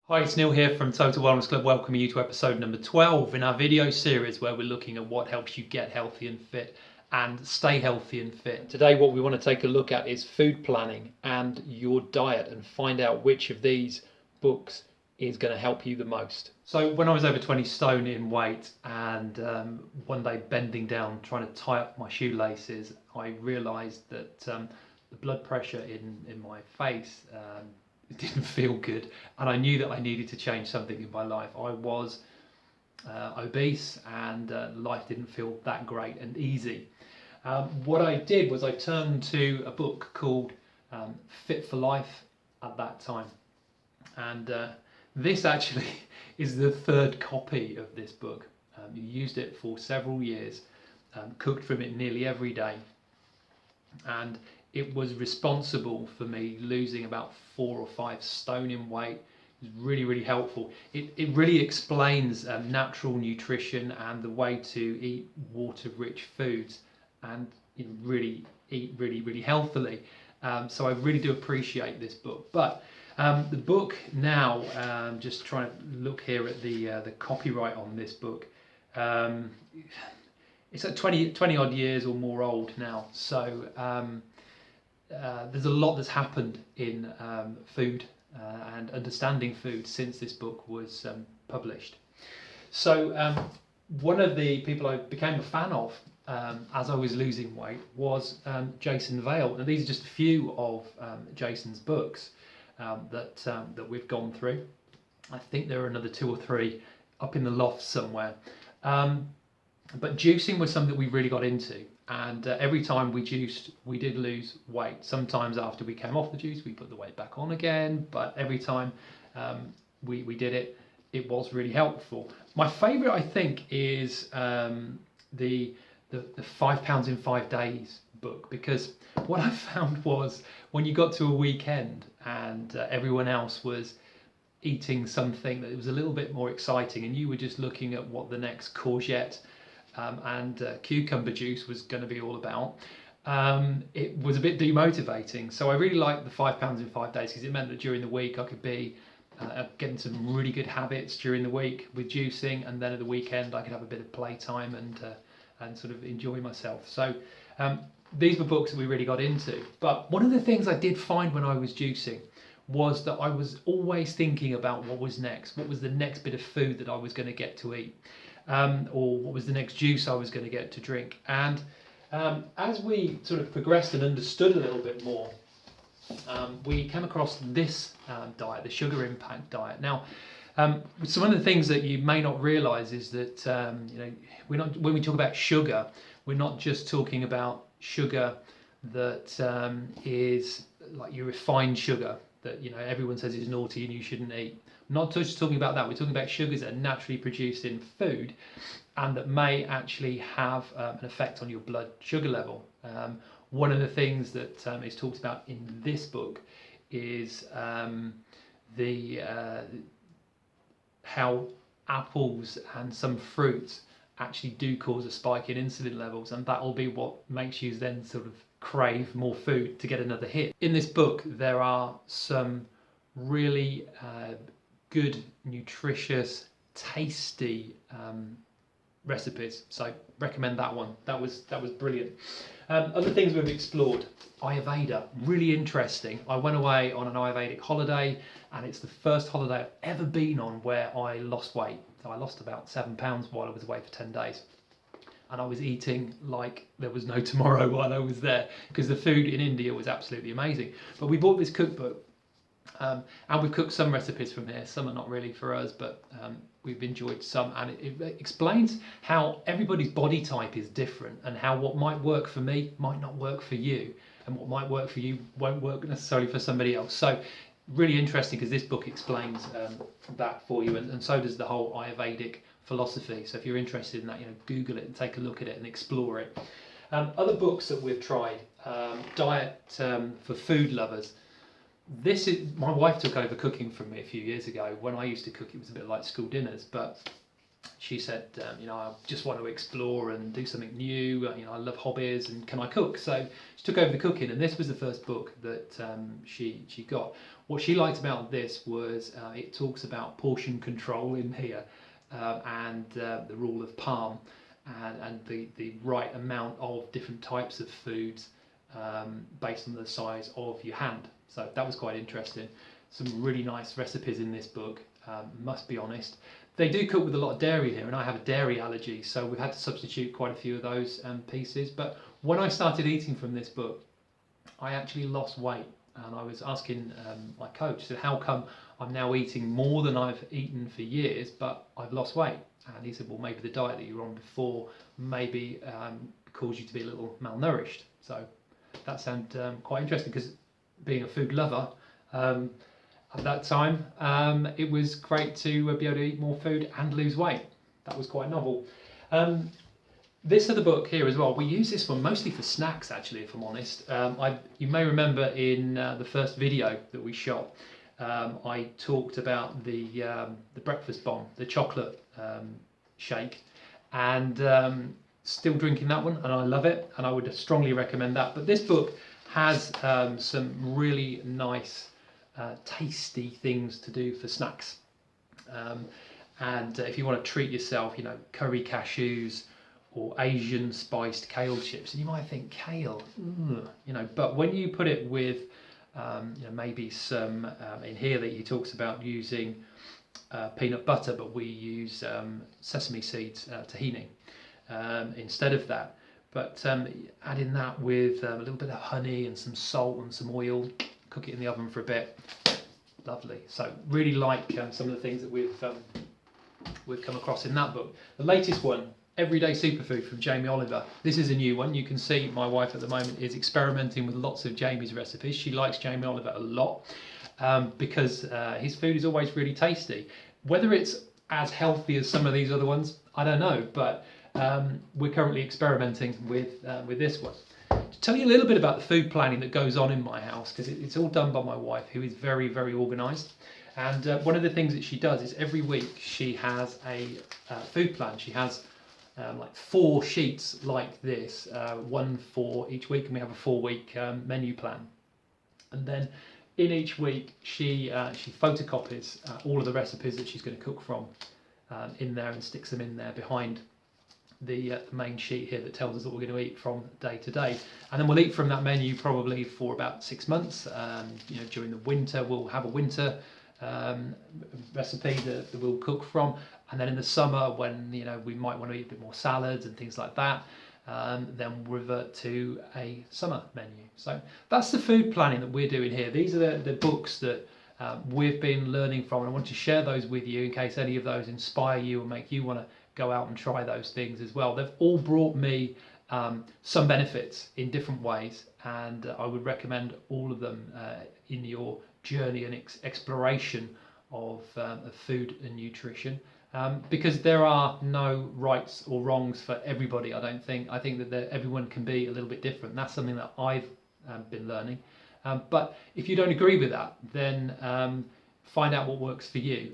Hi, it's Neil here from Total Wellness Club, welcoming you to episode number 12 in our video series where we're looking at what helps you get healthy and fit and stay healthy and fit. Today what we want to take a look at is food planning and your diet and find out which of these books is going to help you the most. So when I was over 20 stone in weight and one day bending down trying to tie up my shoelaces, I realised that the blood pressure in my face it didn't feel good, and I knew that I needed to change something in my life. I was obese and life didn't feel that great and easy. What I did was I turned to a book called Fit for Life at that time, and this actually is the third copy of this book. You used it for several years, cooked from it nearly every day, and it was responsible for me losing about 4 or 5 stone in weight. It was really helpful. It really explains natural nutrition and the way to eat water-rich foods and really eat really healthily. So I really do appreciate this book. But the book now, just trying to look here at the copyright on this book. It's like 20 odd years or more old now. So there's a lot that's happened in food and understanding food since this book was published. So one of the people I became a fan of as I was losing weight was Jason Vale. And these are just a few of Jason's books that we've gone through. I think there are another 2 or 3 up in the loft somewhere. But juicing was something that we really got into. And every time we juiced, we did lose weight. Sometimes after we came off the juice, we put the weight back on again. But every time we did it, it was really helpful. My favourite, I think, is the 5 pounds in 5 days book, because what I found was when you got to a weekend and everyone else was eating something that was a little bit more exciting, and you were just looking at what the next courgette and cucumber juice was going to be all about, it was a bit demotivating. So I really liked the 5 pounds in 5 days because it meant that during the week I could be getting some really good habits during the week with juicing, and then at the weekend I could have a bit of playtime and sort of enjoy myself. So these were books that we really got into. But one of the things I did find when I was juicing was that I was always thinking about what was next. What was the next bit of food that I was going to get to eat? Or what was the next juice I was going to get to drink. And as we sort of progressed and understood a little bit more, we came across this diet, the sugar impact diet. Now, some of the things that you may not realise is that when we talk about sugar, we're not just talking about sugar that is like your refined sugar that everyone says is naughty and you shouldn't eat. Not just talking about that, we're talking about sugars that are naturally produced in food and that may actually have an effect on your blood sugar level. One of the things that is talked about in this book is how apples and some fruits actually do cause a spike in insulin levels, and that will be what makes you then sort of crave more food to get another hit. In this book there are some really good, nutritious, tasty recipes, so recommend that one. That was brilliant. Other things we've explored: Ayurveda, really interesting. I went away on an Ayurvedic holiday, and it's the first holiday I've ever been on where I lost weight. So I lost about 7 pounds while I was away for 10 days. And I was eating like there was no tomorrow while I was there, because the food in India was absolutely amazing. But we bought this cookbook, and we've cooked some recipes from here. Some are not really for us, but we've enjoyed some, and it explains how everybody's body type is different, and how what might work for me might not work for you, and what might work for you won't work necessarily for somebody else. So really interesting, because this book explains that for you, and so does the whole Ayurvedic philosophy. So if you're interested in that, Google it and take a look at it and explore it. Other books that we've tried: Diet for Food Lovers. This is, my wife took over cooking from me a few years ago. When I used to cook, it was a bit like school dinners, but she said, I just want to explore and do something new. I love hobbies, and can I cook? So she took over the cooking, and this was the first book that she got. What she liked about this was it talks about portion control in here, and the rule of palm, and the right amount of different types of foods based on the size of your hand. So that was quite interesting. Some really nice recipes in this book, must be honest. They do cook with a lot of dairy here, and I have a dairy allergy, so we've had to substitute quite a few of those pieces. But when I started eating from this book, I actually lost weight, and I was asking my coach, said, how come I'm now eating more than I've eaten for years, but I've lost weight? And he said, well, maybe the diet that you were on before maybe caused you to be a little malnourished. So that sounded quite interesting, because being a food lover, at that time, it was great to be able to eat more food and lose weight. That was quite novel. This other book here as well, we use this one mostly for snacks, actually, if I'm honest. You may remember in the first video that we shot, I talked about the breakfast bomb, the chocolate shake, and still drinking that one, and I love it, and I would strongly recommend that. But this book has some really nice tasty things to do for snacks, and if you want to treat yourself, curry cashews or Asian spiced kale chips, and you might think kale, but when you put it with maybe some in here that he talks about using peanut butter, but we use sesame seeds, tahini, instead of that. But adding that with a little bit of honey and some salt and some oil, cook it in the oven for a bit. Lovely. So really like some of the things that we've come across in that book. The latest one, Everyday Superfood from Jamie Oliver. This is a new one. You can see my wife at the moment is experimenting with lots of Jamie's recipes. She likes Jamie Oliver a lot because his food is always really tasty. Whether it's as healthy as some of these other ones, I don't know, but we're currently experimenting with this one. To tell you a little bit about the food planning that goes on in my house, because it's all done by my wife, who is very, very organised. And one of the things that she does is every week she has a food plan. She has like 4 sheets like this, one for each week, and we have a 4-week menu plan. And then in each week she photocopies all of the recipes that she's going to cook from in there, and sticks them in there behind the main sheet here that tells us what we're going to eat from day to day. And then we'll eat from that menu probably for about 6 months. During the winter we'll have a winter recipe that we'll cook from, and then in the summer, when we might want to eat a bit more salads and things like that, then we'll revert to a summer menu. So that's the food planning that we're doing here. These are the books that we've been learning from, and I want to share those with you in case any of those inspire you or make you want to go out and try those things as well. They've all brought me some benefits in different ways, and I would recommend all of them in your journey and exploration of food and nutrition, because there are no rights or wrongs for everybody. I think that everyone can be a little bit different. That's something that I've been learning, but if you don't agree with that, then find out what works for you,